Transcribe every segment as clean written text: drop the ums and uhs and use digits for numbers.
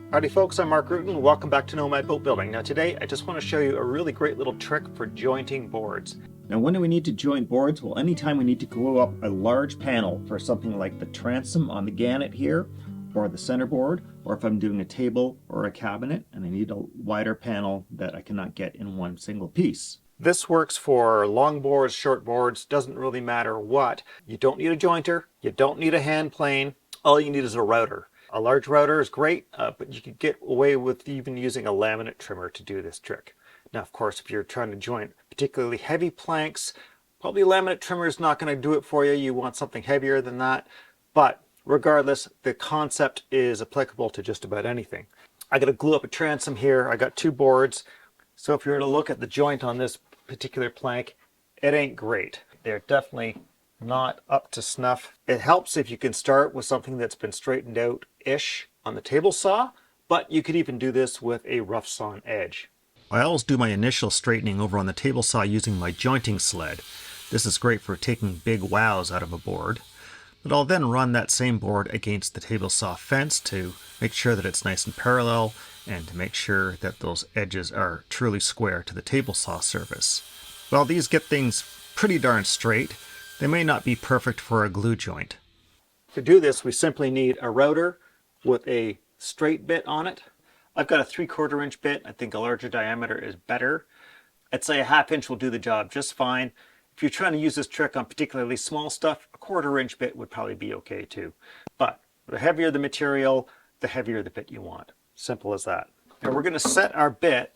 Howdy folks, I'm Mark Rutan. Welcome back to Nomad Boatbuilding. Now today I just want to show you a really great little trick for jointing boards. Now when do we need to joint boards? Well, anytime we need to glue up a large panel for something like the transom on the Gannet here, or the center board, or if I'm doing a table or a cabinet and I need a wider panel that I cannot get in one single piece. This works for long boards, short boards, doesn't really matter what. You don't need a jointer, you don't need a hand plane, all you need is a router. A large router is great, but you could get away with even using a laminate trimmer to do this trick. Now, of course, if you're trying to joint particularly heavy planks, probably a laminate trimmer is not going to do it for you. You want something heavier than that. But regardless, the concept is applicable to just about anything. I got to glue up a transom here. I got two boards. So if you were to look at the joint on this particular plank, it ain't great. They're definitely not up to snuff. It helps if you can start with something that's been straightened out-ish on the table saw, but you could even do this with a rough sawn edge. I always do my initial straightening over on the table saw using my jointing sled. This is great for taking big wows out of a board. But I'll then run that same board against the table saw fence to make sure that it's nice and parallel and to make sure that those edges are truly square to the table saw surface. While these get things pretty darn straight, they may not be perfect for a glue joint. To do this, we simply need a router with a straight bit on it. I've got a 3/4 inch bit. I think a larger diameter is better. I'd say a 1/2 inch will do the job just fine. If you're trying to use this trick on particularly small stuff, a 1/4 inch bit would probably be okay too. But the heavier the material, the heavier the bit you want. Simple as that. Now we're going to set our bit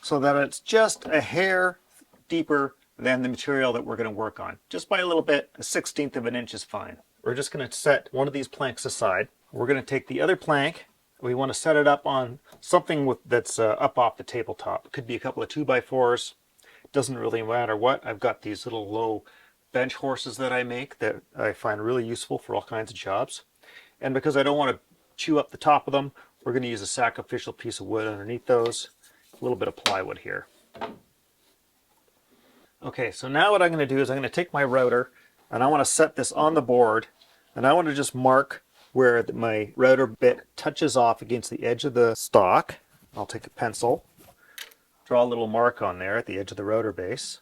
so that it's just a hair deeper than the material that we're going to work on. Just by a little bit, a 1/16 of an inch is fine. We're just going to set one of these planks aside. We're going to take the other plank. We want to set it up on something that's up off the tabletop. It could be a couple of 2x4s. Doesn't really matter what. I've got these little low bench horses that I make that I find really useful for all kinds of jobs. And because I don't want to chew up the top of them, we're going to use a sacrificial piece of wood underneath those. A little bit of plywood here. Okay, so now what I'm going to do is I'm going to take my router and I want to set this on the board, and I want to just mark where my router bit touches off against the edge of the stock. I'll take a pencil, draw a little mark on there at the edge of the router base.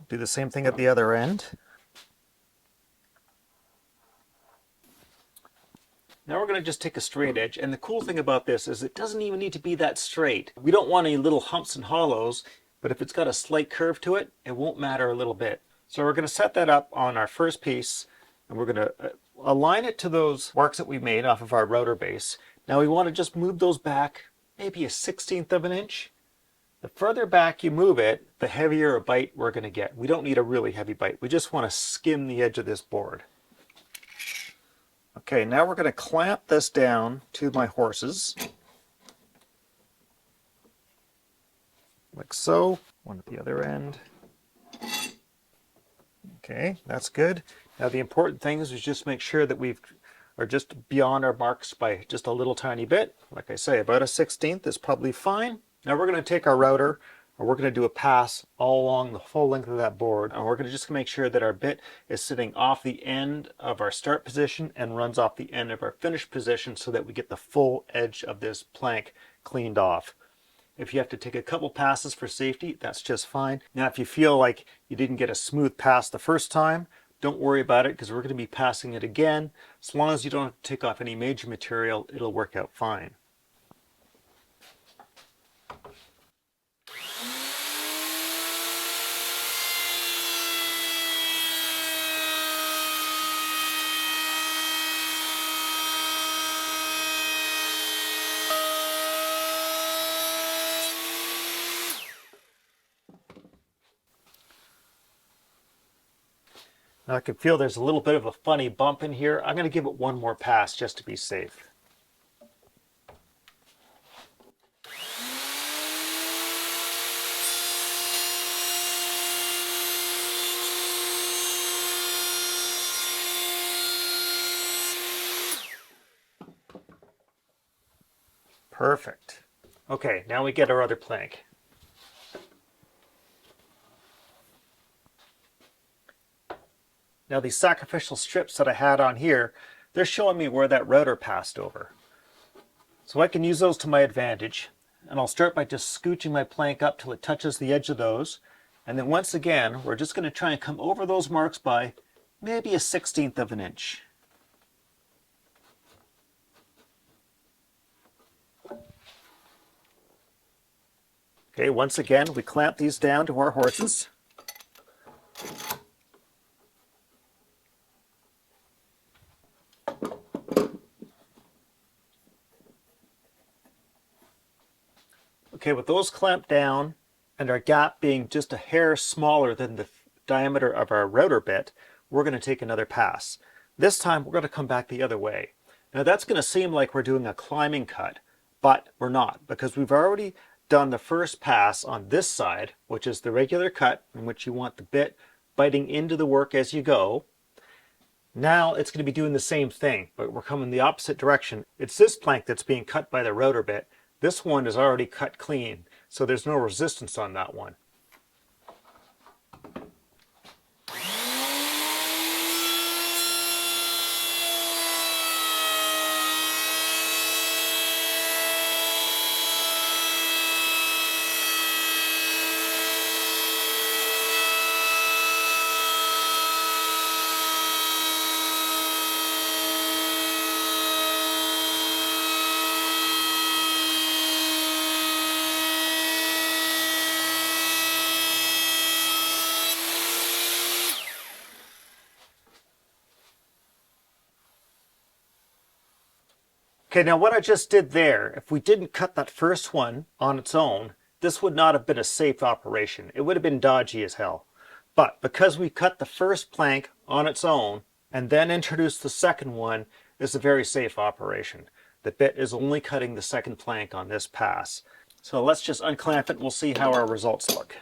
Do the same thing at the other end. Now we're going to just take a straight edge, and the cool thing about this is it doesn't even need to be that straight. We don't want any little humps and hollows, but if it's got a slight curve to it, it won't matter a little bit. So we're going to set that up on our first piece, and we're going to align it to those marks that we made off of our router base. Now we want to just move those back maybe a 1/16 of an inch. The further back you move it, the heavier a bite we're going to get. We don't need a really heavy bite. We just want to skim the edge of this board. Okay, now we're going to clamp this down to my horses. Like so. One at the other end. Okay, that's good. Now the important thing is just make sure that we are just beyond our marks by just a little tiny bit. Like I say, about a 1/16 is probably fine. Now we're going to take our router and we're going to do a pass all along the full length of that board, and we're going to just make sure that our bit is sitting off the end of our start position and runs off the end of our finish position so that we get the full edge of this plank cleaned off. If you have to take a couple passes for safety, that's just fine. Now if you feel like you didn't get a smooth pass the first time, don't worry about it because we're going to be passing it again. As long as you don't have to take off any major material, it'll work out fine. Now I can feel there's a little bit of a funny bump in here. I'm going to give it one more pass just to be safe. Perfect. Okay, now we get our other plank. Now these sacrificial strips that I had on here, they're showing me where that router passed over. So I can use those to my advantage. And I'll start by just scooching my plank up till it touches the edge of those. And then once again, we're just going to try and come over those marks by maybe a 1/16 of an inch. Okay, once again, we clamp these down to our horses. Okay, with those clamped down and our gap being just a hair smaller than the diameter of our router bit, we're going to take another pass. This time we're going to come back the other way. Now that's going to seem like we're doing a climbing cut, but we're not, because we've already done the first pass on this side, which is the regular cut in which you want the bit biting into the work as you go. Now it's going to be doing the same thing, but we're coming the opposite direction. It's this plank that's being cut by the router bit. This one is already cut clean, so there's no resistance on that one. Okay, now what I just did there, if we didn't cut that first one on its own, this would not have been a safe operation. It would have been dodgy as hell. But because we cut the first plank on its own and then introduced the second one, it's a very safe operation. The bit is only cutting the second plank on this pass. So let's just unclamp it and we'll see how our results look.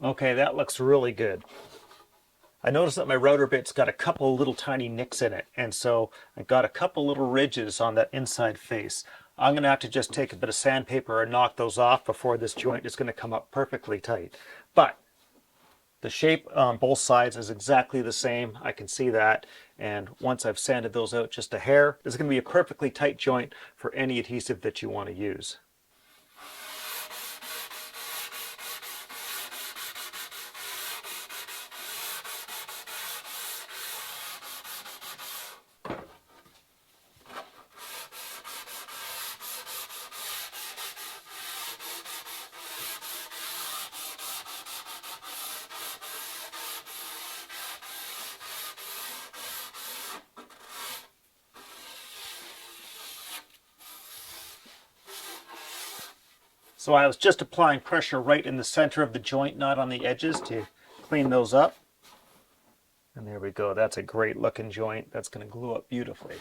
Okay, that looks really good. I noticed that my router bit's got a couple little tiny nicks in it, and so I got a couple little ridges on that inside face. I'm going to have to just take a bit of sandpaper and knock those off before this joint is going to come up perfectly tight. But the shape on both sides is exactly the same. I can see that, and once I've sanded those out just a hair, this is going to be a perfectly tight joint for any adhesive that you want to use. So I was just applying pressure right in the center of the joint, not on the edges, to clean those up. And there we go. That's a great looking joint. That's going to glue up beautifully.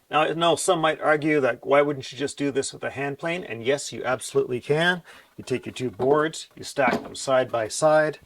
Now, I know some might argue that why wouldn't you just do this with a hand plane? And yes, you absolutely can. You take your two boards, you stack them side by side.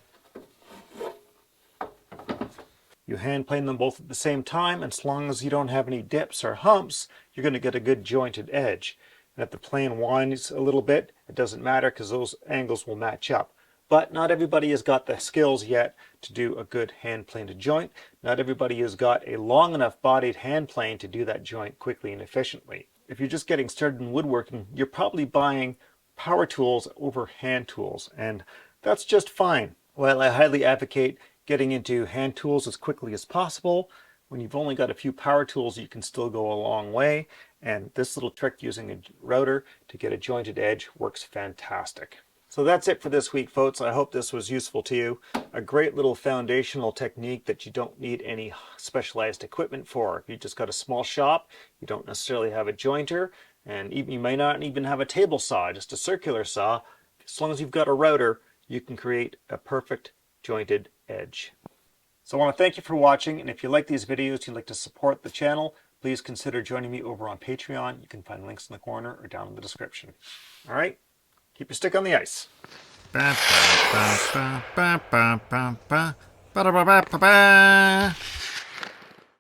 You hand plane them both at the same time, and as long as you don't have any dips or humps, you're going to get a good jointed edge. And if the plane winds a little bit, it doesn't matter because those angles will match up. But not everybody has got the skills yet to do a good hand planed joint. Not everybody has got a long enough bodied hand plane to do that joint quickly and efficiently. If you're just getting started in woodworking, you're probably buying power tools over hand tools, and that's just fine. While I highly advocate getting into hand tools as quickly as possible, when you've only got a few power tools, you can still go a long way. And this little trick using a router to get a jointed edge works fantastic. So that's it for this week, folks. I hope this was useful to you. A great little foundational technique that you don't need any specialized equipment for. If you just got a small shop, you don't necessarily have a jointer, and even you may not even have a table saw, just a circular saw. As long as you've got a router, you can create a perfect jointed edge. So I want to thank you for watching, and if you like these videos and you'd like to support the channel, please consider joining me over on Patreon. You can find links in the corner or down in the description. All right, keep your stick on the ice. Ba ba ba ba ba ba ba ba ba ba ba ba.